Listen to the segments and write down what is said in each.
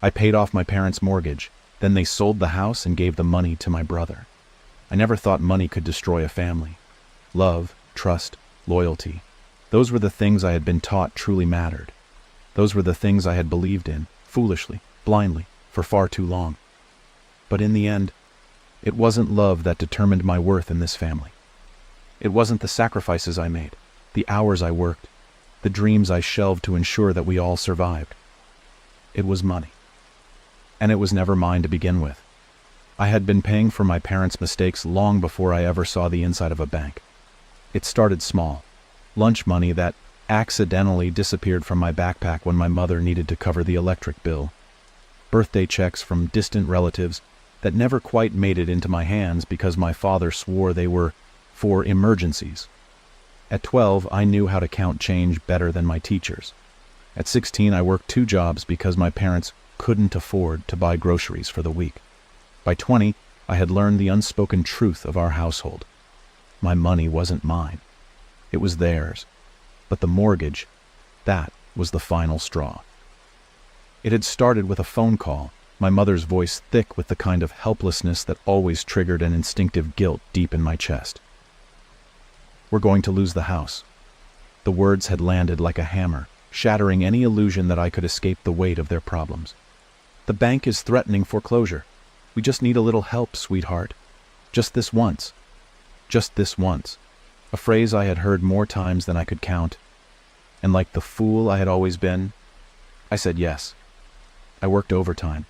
I paid off my parents' mortgage, then they sold the house and gave the money to my brother. I never thought money could destroy a family. Love, trust, loyalty. Those were the things I had been taught truly mattered. Those were the things I had believed in, foolishly, blindly, for far too long. But in the end, it wasn't love that determined my worth in this family. It wasn't the sacrifices I made, the hours I worked, the dreams I shelved to ensure that we all survived. It was money. And it was never mine to begin with. I had been paying for my parents' mistakes long before I ever saw the inside of a bank. It started small. Lunch money that accidentally disappeared from my backpack when my mother needed to cover the electric bill. Birthday checks from distant relatives that never quite made it into my hands because my father swore they were for emergencies. At 12, I knew how to count change better than my teachers. At 16, I worked 2 jobs because my parents couldn't afford to buy groceries for the week. By 20, I had learned the unspoken truth of our household. My money wasn't mine. It was theirs. But the mortgage, that was the final straw. It had started with a phone call, my mother's voice thick with the kind of helplessness that always triggered an instinctive guilt deep in my chest. "We're going to lose the house." The words had landed like a hammer, shattering any illusion that I could escape the weight of their problems. "The bank is threatening foreclosure. We just need a little help, sweetheart. Just this once." Just this once. A phrase I had heard more times than I could count. And like the fool I had always been, I said yes. I worked overtime.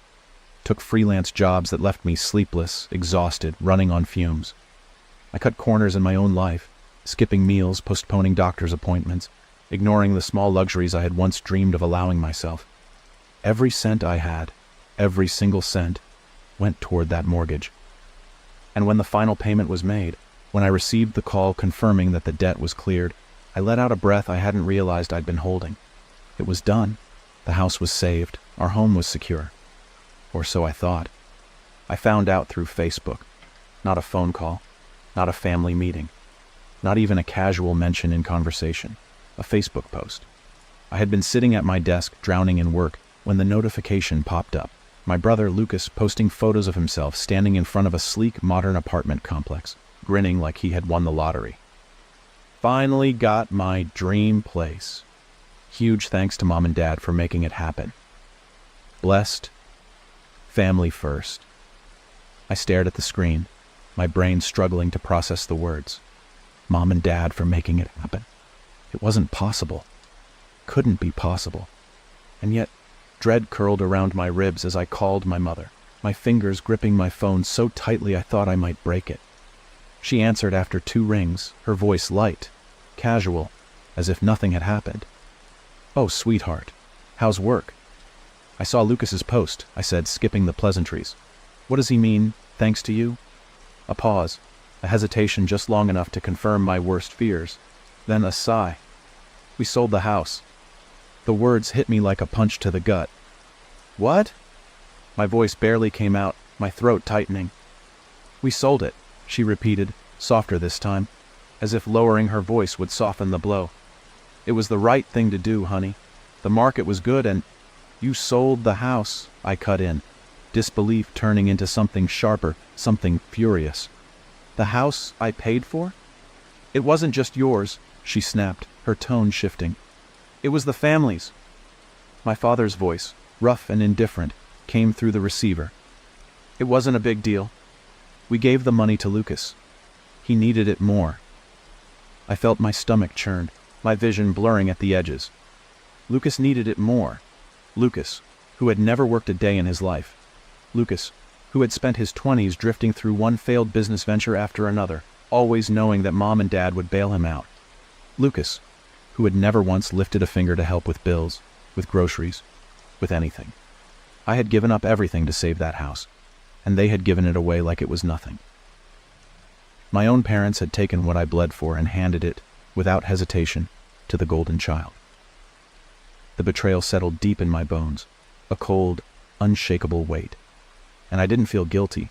Took freelance jobs that left me sleepless, exhausted, running on fumes. I cut corners in my own life, skipping meals, postponing doctor's appointments, ignoring the small luxuries I had once dreamed of allowing myself. Every cent I had, every single cent, went toward that mortgage. And when the final payment was made, when I received the call confirming that the debt was cleared, I let out a breath I hadn't realized I'd been holding. It was done. The house was saved. Our home was secure. Or so I thought. I found out through Facebook. Not a phone call. Not a family meeting. Not even a casual mention in conversation. A Facebook post. I had been sitting at my desk, drowning in work, when the notification popped up. My brother Lucas posting photos of himself standing in front of a sleek, modern apartment complex, grinning like he had won the lottery. Finally got my dream place. Huge thanks to Mom and Dad for making it happen. Blessed. Family first. I stared at the screen, my brain struggling to process the words. Mom and Dad for making it happen. It wasn't possible. Couldn't be possible. And yet, dread curled around my ribs as I called my mother, my fingers gripping my phone so tightly I thought I might break it. She answered after 2 rings, her voice light, casual, as if nothing had happened. "Oh, sweetheart, how's work?" "I saw Lucas's post," I said, skipping the pleasantries. "What does he mean, thanks to you?" A pause, a hesitation just long enough to confirm my worst fears, then a sigh. "We sold the house." The words hit me like a punch to the gut. "What?" My voice barely came out, my throat tightening. "We sold it," she repeated, softer this time, as if lowering her voice would soften the blow. "It was the right thing to do, honey. The market was good and—" "You sold the house," I cut in, disbelief turning into something sharper, something furious. "The house I paid for?" "It wasn't just yours," she snapped, her tone shifting. "It was the family's." My father's voice, rough and indifferent, came through the receiver. "It wasn't a big deal. We gave the money to Lucas. He needed it more." I felt my stomach churn, my vision blurring at the edges. Lucas needed it more. Lucas, who had never worked a day in his life. Lucas, who had spent his 20s drifting through one failed business venture after another, always knowing that Mom and Dad would bail him out. Lucas, who had never once lifted a finger to help with bills, with groceries, with anything. I had given up everything to save that house, and they had given it away like it was nothing. My own parents had taken what I bled for and handed it, without hesitation, to the golden child. The betrayal settled deep in my bones, a cold, unshakable weight. And I didn't feel guilty.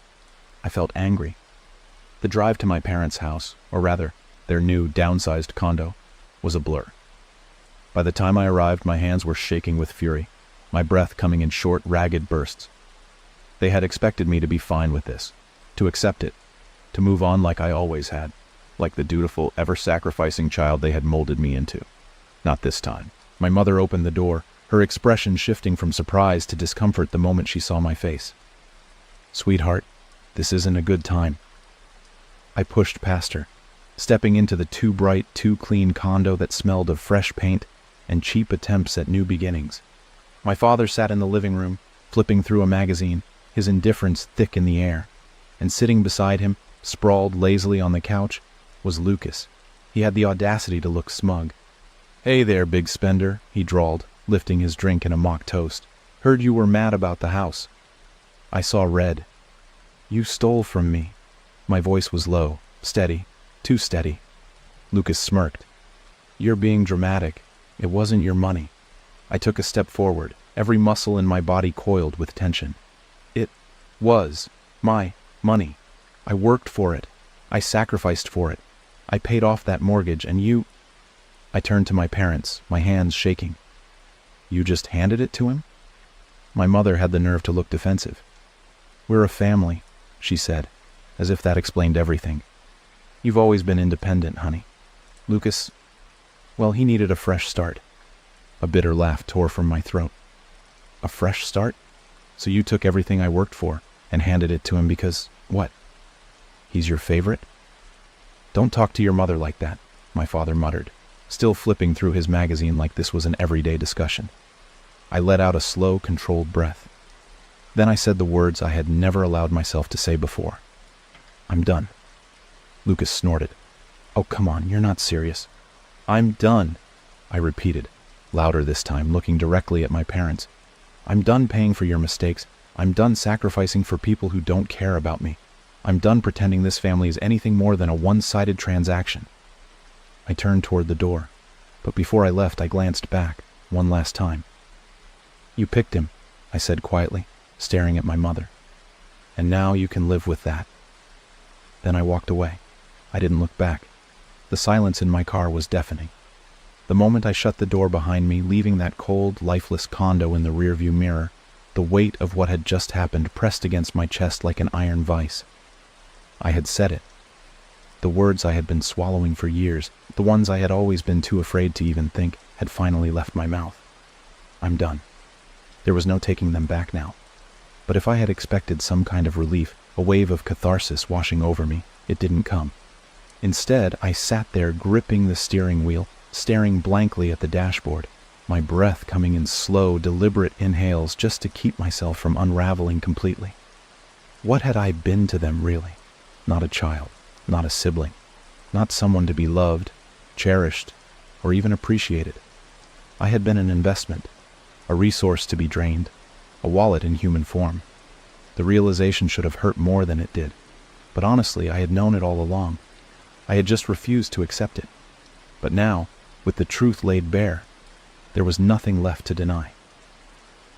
I felt angry. The drive to my parents' house, or rather, their new, downsized condo, was a blur. By the time I arrived, my hands were shaking with fury. my breath coming in short, ragged bursts. They had expected me to be fine with this, to accept it, to move on like I always had, like the dutiful, ever-sacrificing child they had molded me into. Not this time. My mother opened the door, her expression shifting from surprise to discomfort the moment she saw my face. "Sweetheart, this isn't a good time." I pushed past her, stepping into the too bright, too clean condo that smelled of fresh paint and cheap attempts at new beginnings. My father sat in the living room, flipping through a magazine, his indifference thick in the air, and sitting beside him, sprawled lazily on the couch, was Lucas. He had the audacity to look smug. "Hey there, big spender," he drawled, lifting his drink in a mock toast. "Heard you were mad about the house." I saw red. "You stole from me." My voice was low, steady, too steady. Lucas smirked. "You're being dramatic. It wasn't your money." I took a step forward, every muscle in my body coiled with tension. "It was my money. I worked for it. I sacrificed for it. I paid off that mortgage, and you—" I turned to my parents, my hands shaking. "You just handed it to him?" My mother had the nerve to look defensive. "We're a family," she said, as if that explained everything. "You've always been independent, honey. Lucas, well, he needed a fresh start." A bitter laugh tore from my throat. "A fresh start? So you took everything I worked for and handed it to him because, what? He's your favorite?" "Don't talk to your mother like that," my father muttered, still flipping through his magazine like this was an everyday discussion. I let out a slow, controlled breath. Then I said the words I had never allowed myself to say before. "I'm done." Lucas snorted. "Oh, come on, you're not serious." "I'm done," I repeated, louder this time, looking directly at my parents. "I'm done paying for your mistakes. I'm done sacrificing for people who don't care about me. I'm done pretending this family is anything more than a one-sided transaction." I turned toward the door, but before I left I glanced back, one last time. "You picked him," I said quietly, staring at my mother. "And now you can live with that." Then I walked away. I didn't look back. The silence in my car was deafening. The moment I shut the door behind me, leaving that cold, lifeless condo in the rearview mirror, the weight of what had just happened pressed against my chest like an iron vice. I had said it. The words I had been swallowing for years, the ones I had always been too afraid to even think, had finally left my mouth. I'm done. There was no taking them back now. But if I had expected some kind of relief, a wave of catharsis washing over me, it didn't come. Instead, I sat there gripping the steering wheel, staring blankly at the dashboard, my breath coming in slow, deliberate inhales just to keep myself from unraveling completely. What had I been to them, really? Not a child, not a sibling, not someone to be loved, cherished, or even appreciated. I had been an investment, a resource to be drained, a wallet in human form. The realization should have hurt more than it did, but honestly, I had known it all along. I had just refused to accept it. But now, with the truth laid bare, there was nothing left to deny.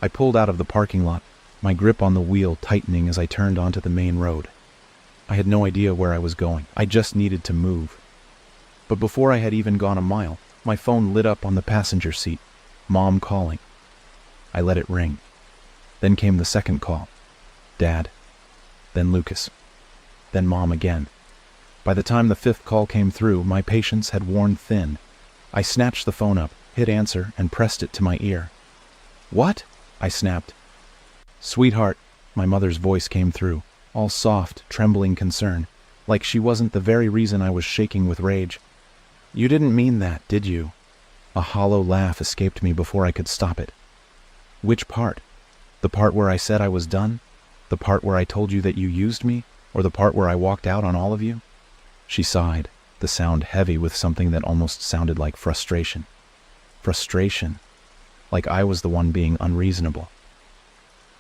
I pulled out of the parking lot, my grip on the wheel tightening as I turned onto the main road. I had no idea where I was going. I just needed to move. But before I had even gone a mile, my phone lit up on the passenger seat, Mom calling. I let it ring. Then came the second call. Dad. Then Lucas. Then Mom again. By the time the fifth call came through, my patience had worn thin. I snatched the phone up, hit answer, and pressed it to my ear. "What?" I snapped. "Sweetheart," my mother's voice came through, all soft, trembling concern, like she wasn't the very reason I was shaking with rage. "You didn't mean that, did you?" A hollow laugh escaped me before I could stop it. "Which part? The part where I said I was done? The part where I told you that you used me? Or the part where I walked out on all of you?" She sighed, the sound heavy with something that almost sounded like frustration. Frustration. Like I was the one being unreasonable.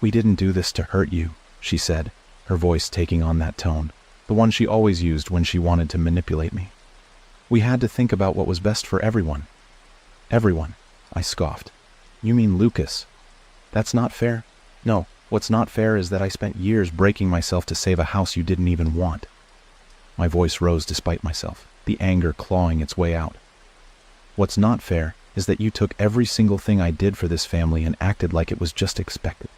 "We didn't do this to hurt you," she said, her voice taking on that tone, the one she always used when she wanted to manipulate me. "We had to think about what was best for everyone." "Everyone," I scoffed. "You mean Lucas? That's not fair." "No, what's not fair is that I spent years breaking myself to save a house you didn't even want." My voice rose despite myself, the anger clawing its way out. "What's not fair is that you took every single thing I did for this family and acted like it was just expected.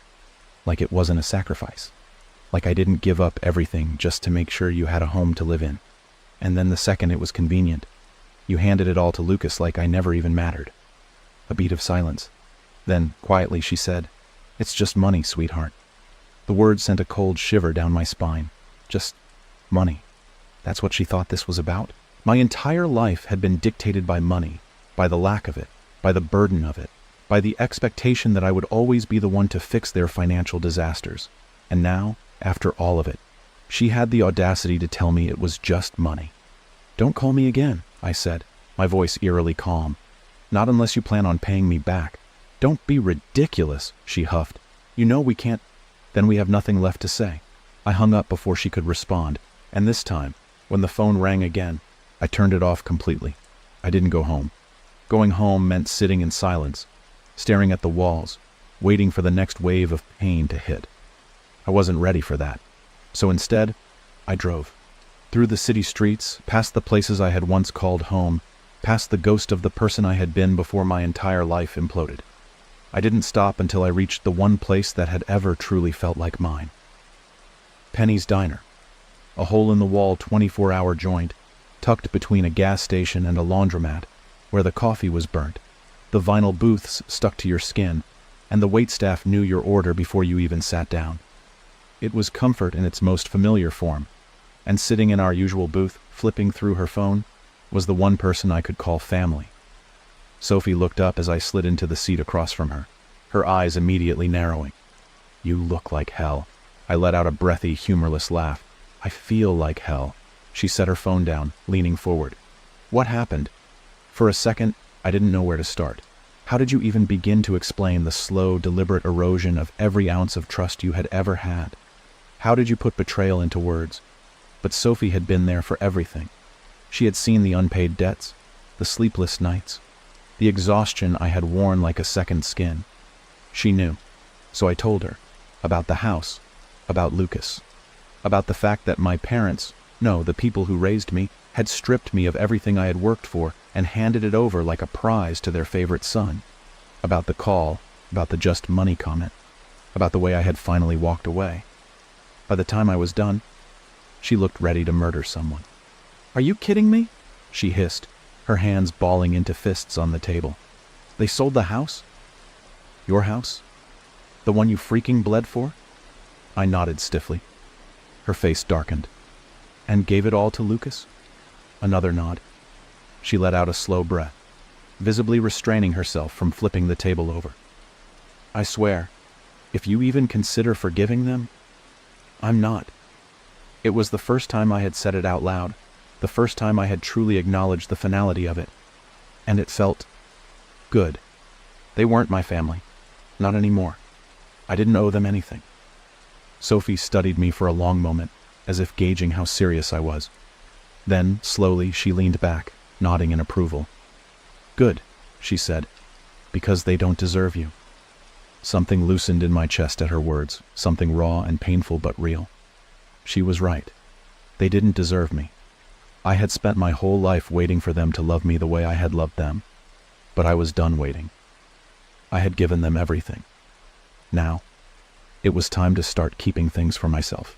Like it wasn't a sacrifice. Like I didn't give up everything just to make sure you had a home to live in. And then the second it was convenient, you handed it all to Lucas like I never even mattered. A beat of silence. Then, quietly, she said, "It's just money, sweetheart." The words sent a cold shiver down my spine. Just money. That's what she thought this was about? My entire life had been dictated by money, by the lack of it, by the burden of it, by the expectation that I would always be the one to fix their financial disasters. And now, after all of it, she had the audacity to tell me it was just money. "Don't call me again," I said, my voice eerily calm. "Not unless you plan on paying me back." "Don't be ridiculous," she huffed. "You know we can't." Then we have nothing left to say. I hung up before she could respond, and this time, when the phone rang again, I turned it off completely. I didn't go home. Going home meant sitting in silence, staring at the walls, waiting for the next wave of pain to hit. I wasn't ready for that. So instead, I drove. Through the city streets, past the places I had once called home, past the ghost of the person I had been before my entire life imploded. I didn't stop until I reached the one place that had ever truly felt like mine. Penny's Diner. A hole-in-the-wall 24-hour joint, tucked between a gas station and a laundromat, where the coffee was burnt, the vinyl booths stuck to your skin, and the waitstaff knew your order before you even sat down. It was comfort in its most familiar form, and sitting in our usual booth, flipping through her phone, was the one person I could call family. Sophie looked up as I slid into the seat across from her, her eyes immediately narrowing. "You look like hell." I let out a breathy, humorless laugh. "I feel like hell." She set her phone down, leaning forward. "What happened?" For a second, I didn't know where to start. How did you even begin to explain the slow, deliberate erosion of every ounce of trust you had ever had? How did you put betrayal into words? But Sophie had been there for everything. She had seen the unpaid debts, the sleepless nights, the exhaustion I had worn like a second skin. She knew. So I told her about the house, about Lucas, about the fact that my parents, no, the people who raised me, had stripped me of everything I had worked for and handed it over like a prize to their favorite son, about the call, about the just money comment, about the way I had finally walked away. By the time I was done, she looked ready to murder someone. "Are you kidding me?" she hissed, her hands balling into fists on the table. "They sold the house? Your house? The one you freaking bled for?" I nodded stiffly. Her face darkened. "And gave it all to Lucas?" Another nod. She let out a slow breath, visibly restraining herself from flipping the table over. "I swear, if you even consider forgiving them, I'm not." It was the first time I had said it out loud, the first time I had truly acknowledged the finality of it. And it felt good. They weren't my family. Not anymore. I didn't owe them anything. Sophie studied me for a long moment, as if gauging how serious I was. Then, slowly, she leaned back, nodding in approval. "Good," she said, "because they don't deserve you." Something loosened in my chest at her words, something raw and painful but real. She was right. They didn't deserve me. I had spent my whole life waiting for them to love me the way I had loved them, but I was done waiting. I had given them everything. Now, it was time to start keeping things for myself.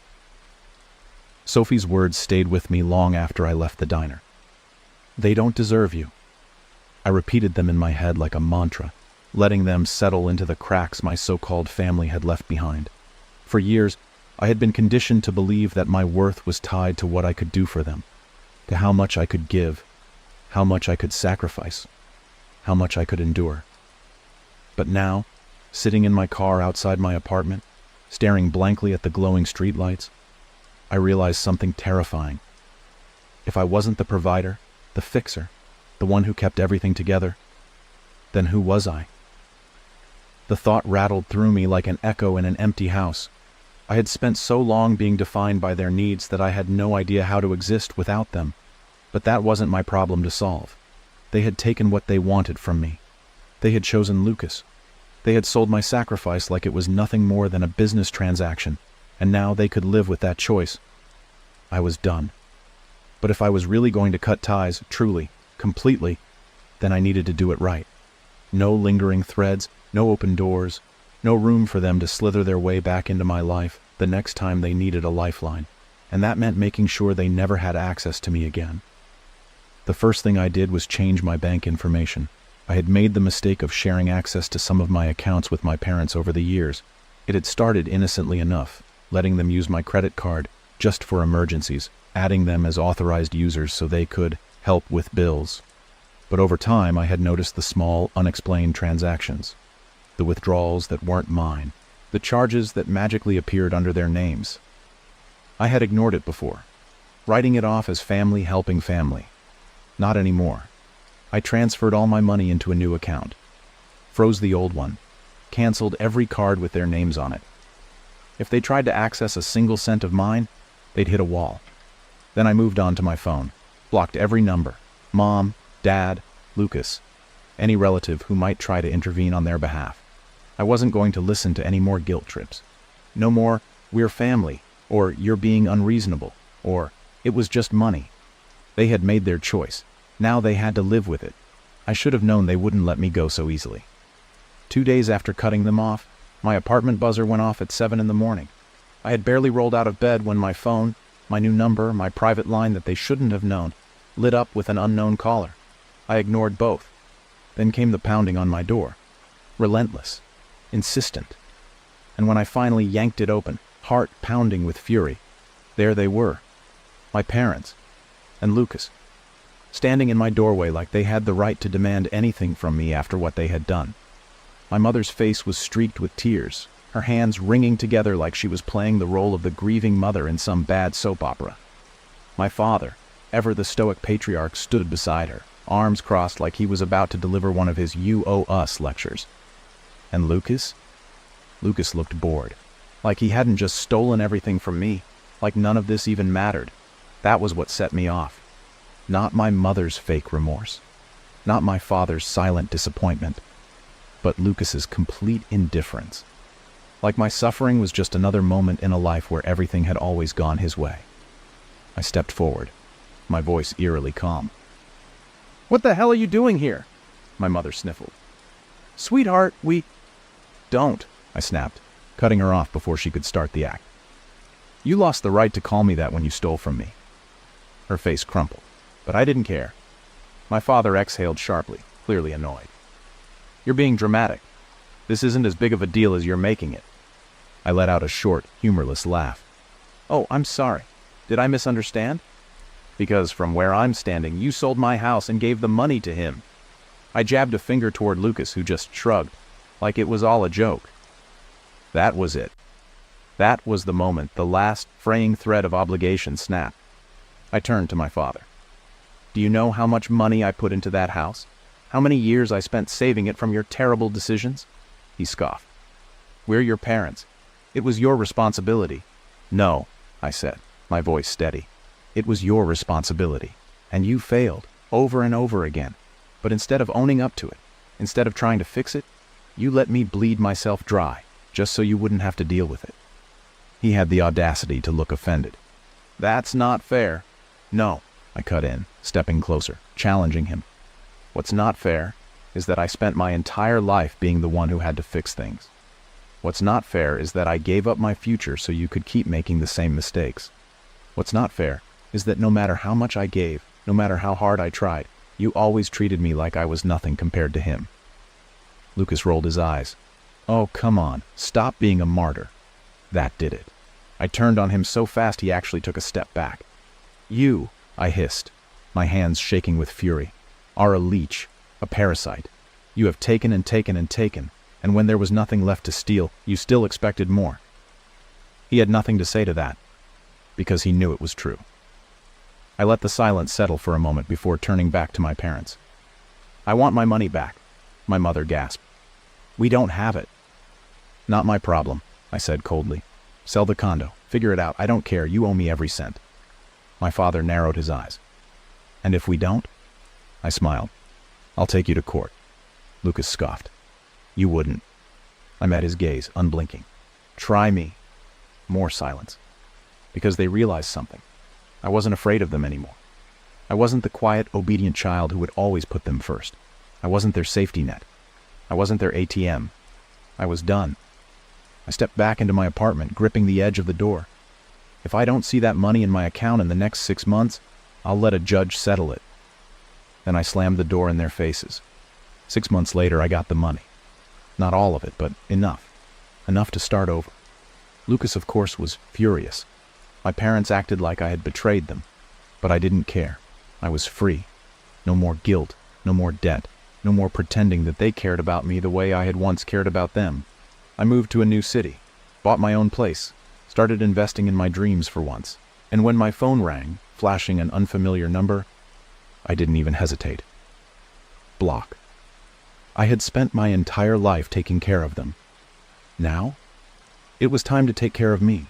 Sophie's words stayed with me long after I left the diner. They don't deserve you. I repeated them in my head like a mantra, letting them settle into the cracks my so-called family had left behind. For years, I had been conditioned to believe that my worth was tied to what I could do for them, to how much I could give, how much I could sacrifice, how much I could endure. But now, sitting in my car outside my apartment, staring blankly at the glowing streetlights, I realized something terrifying. If I wasn't the provider, the fixer, the one who kept everything together, then who was I? The thought rattled through me like an echo in an empty house. I had spent so long being defined by their needs that I had no idea how to exist without them. But that wasn't my problem to solve. They had taken what they wanted from me. They had chosen Lucas. They had sold my sacrifice like it was nothing more than a business transaction, and now they could live with that choice. I was done. But if I was really going to cut ties, truly, completely, then I needed to do it right. No lingering threads, no open doors, no room for them to slither their way back into my life the next time they needed a lifeline, and that meant making sure they never had access to me again. The first thing I did was change my bank information. I had made the mistake of sharing access to some of my accounts with my parents over the years. It had started innocently enough, letting them use my credit card just for emergencies, adding them as authorized users so they could help with bills. But over time, I had noticed the small, unexplained transactions, the withdrawals that weren't mine, the charges that magically appeared under their names. I had ignored it before, writing it off as family helping family. Not anymore. I transferred all my money into a new account, froze the old one, canceled every card with their names on it. If they tried to access a single cent of mine, they'd hit a wall. Then I moved on to my phone, blocked every number, mom, dad, Lucas, any relative who might try to intervene on their behalf. I wasn't going to listen to any more guilt trips. No more, "We're family," or "You're being unreasonable," or "It was just money." They had made their choice. Now they had to live with it. I should have known they wouldn't let me go so easily. 2 days after cutting them off, my apartment buzzer went off at 7 in the morning. I had barely rolled out of bed when my phone, my new number, my private line that they shouldn't have known, lit up with an unknown caller. I ignored both. Then came the pounding on my door. Relentless. Insistent. And when I finally yanked it open, heart pounding with fury, there they were. My parents. And Lucas. Standing in my doorway like they had the right to demand anything from me after what they had done. My mother's face was streaked with tears, her hands wringing together like she was playing the role of the grieving mother in some bad soap opera. My father, ever the stoic patriarch, stood beside her, arms crossed like he was about to deliver one of his "You owe us" lectures. And Lucas? Lucas looked bored, like he hadn't just stolen everything from me, like none of this even mattered. That was what set me off. Not my mother's fake remorse, not my father's silent disappointment, but Lucas's complete indifference. Like my suffering was just another moment in a life where everything had always gone his way. I stepped forward, my voice eerily calm. "What the hell are you doing here?" my mother sniffled. "Sweetheart, we—" "Don't," I snapped, cutting her off before she could start the act. "You lost the right to call me that when you stole from me." Her face crumpled, but I didn't care. My father exhaled sharply, clearly annoyed. "You're being dramatic. This isn't as big of a deal as you're making it." I let out a short, humorless laugh. "Oh, I'm sorry. Did I misunderstand? Because from where I'm standing, you sold my house and gave the money to him." I jabbed a finger toward Lucas, who just shrugged, like it was all a joke. That was it. That was the moment the last fraying thread of obligation snapped. I turned to my father. "Do you know how much money I put into that house? How many years I spent saving it from your terrible decisions?" He scoffed. "We're your parents. It was your responsibility." "No," I said, my voice steady. "It was your responsibility. And you failed, over and over again. But instead of owning up to it, instead of trying to fix it, you let me bleed myself dry, just so you wouldn't have to deal with it." He had the audacity to look offended. "That's not fair." "No," I cut in, stepping closer, challenging him. "What's not fair is that I spent my entire life being the one who had to fix things. What's not fair is that I gave up my future so you could keep making the same mistakes. What's not fair is that no matter how much I gave, no matter how hard I tried, you always treated me like I was nothing compared to him." Lucas rolled his eyes. "Oh, come on, stop being a martyr." That did it. I turned on him so fast he actually took a step back. "You," I hissed, my hands shaking with fury, "are a leech, a parasite. You have taken and taken and taken, and when there was nothing left to steal, you still expected more." He had nothing to say to that, because he knew it was true. I let the silence settle for a moment before turning back to my parents. "I want my money back," my mother gasped. "We don't have it." "Not my problem," I said coldly. "Sell the condo. Figure it out. I don't care. You owe me every cent." My father narrowed his eyes. "And if we don't?" I smiled. "I'll take you to court." Lucas scoffed. "You wouldn't." I met his gaze, unblinking. "Try me." More silence. Because they realized something. I wasn't afraid of them anymore. I wasn't the quiet, obedient child who would always put them first. I wasn't their safety net. I wasn't their ATM. I was done. I stepped back into my apartment, gripping the edge of the door. If I don't see that money in my account in the next 6 months, I'll let a judge settle it. Then I slammed the door in their faces. 6 months later, I got the money. Not all of it, but enough. Enough to start over. Lucas, of course, was furious. My parents acted like I had betrayed them, but I didn't care. I was free. No more guilt, no more debt, no more pretending that they cared about me the way I had once cared about them. I moved to a new city, bought my own place, started investing in my dreams for once. And when my phone rang, flashing an unfamiliar number, I didn't even hesitate. Block. I had spent my entire life taking care of them. Now, it was time to take care of me.